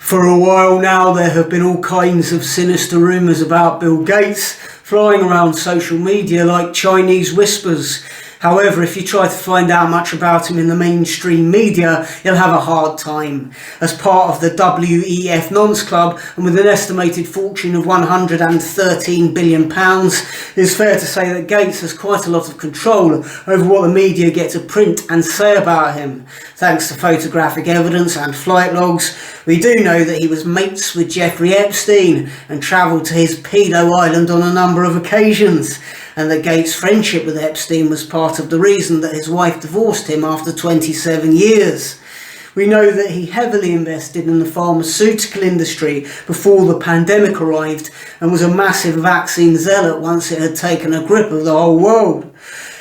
For a while now, there have been all kinds of sinister rumours about Bill Gates flying around social media like Chinese whispers. However, if you try to find out much about him in the mainstream media, you'll have a hard time. As part of the WEF Nonce Club, and with an estimated fortune of £113 billion, it's fair to say that Gates has quite a lot of control over what the media get to print and say about him. Thanks to photographic evidence and flight logs, we do know that he was mates with Jeffrey Epstein and travelled to his pedo island on a number of occasions, and that Gates' friendship with Epstein was part of the reason that his wife divorced him after 27 years. We know that he heavily invested in the pharmaceutical industry before the pandemic arrived and was a massive vaccine zealot once it had taken a grip of the whole world.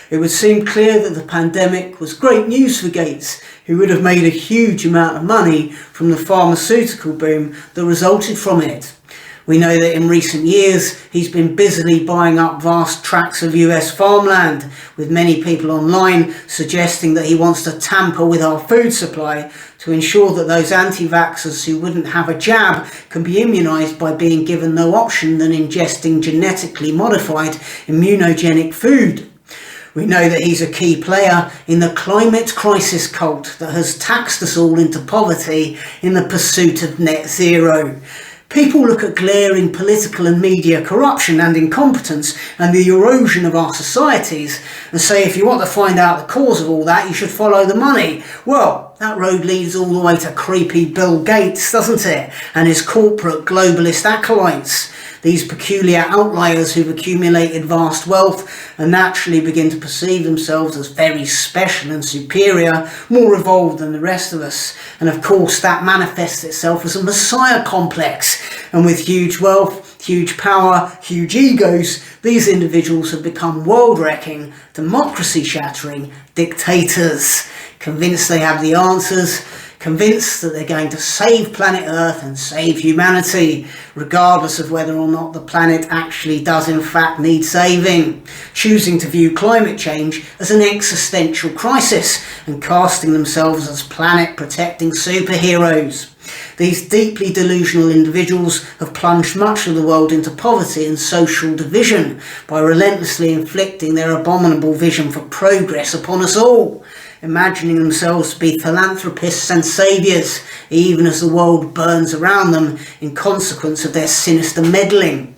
It would seem clear that the pandemic was great news for Gates, who would have made a huge amount of money from the pharmaceutical boom that resulted from it. We know that in recent years he's been busily buying up vast tracts of US farmland, with many people online suggesting that he wants to tamper with our food supply to ensure that those anti-vaxxers who wouldn't have a jab can be immunised by being given no option than ingesting genetically modified immunogenic food. We know that he's a key player in the climate crisis cult that has taxed us all into poverty in the pursuit of net zero. People look at glaring political and media corruption and incompetence and the erosion of our societies and say if you want to find out the cause of all that, you should follow the money. Well, that road leads all the way to creepy Bill Gates, doesn't it? And his corporate globalist acolytes. These peculiar outliers who've accumulated vast wealth and naturally begin to perceive themselves as very special and superior, more evolved than the rest of us. And of course that manifests itself as a messiah complex. And with huge wealth, huge power, huge egos, these individuals have become world-wrecking, democracy-shattering dictators, convinced they have the answers, convinced that they're going to save planet Earth and save humanity, regardless of whether or not the planet actually does in fact need saving, choosing to view climate change as an existential crisis and casting themselves as planet-protecting superheroes. These deeply delusional individuals have plunged much of the world into poverty and social division by relentlessly inflicting their abominable vision for progress upon us all, imagining themselves to be philanthropists and saviours, even as the world burns around them in consequence of their sinister meddling.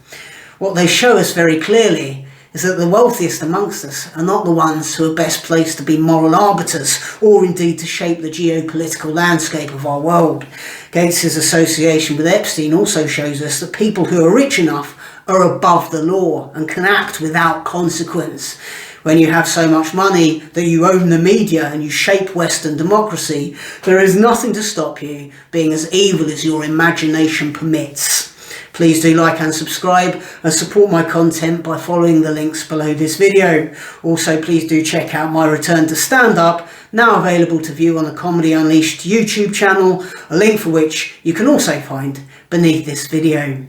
What they show us very clearly is that the wealthiest amongst us are not the ones who are best placed to be moral arbiters or indeed to shape the geopolitical landscape of our world. Gates' association with Epstein also shows us that people who are rich enough are above the law and can act without consequence. When you have so much money that you own the media and you shape Western democracy, there is nothing to stop you being as evil as your imagination permits. Please do like and subscribe and support my content by following the links below this video. Also, please do check out my return to stand-up, now available to view on the Comedy Unleashed YouTube channel, a link for which you can also find beneath this video.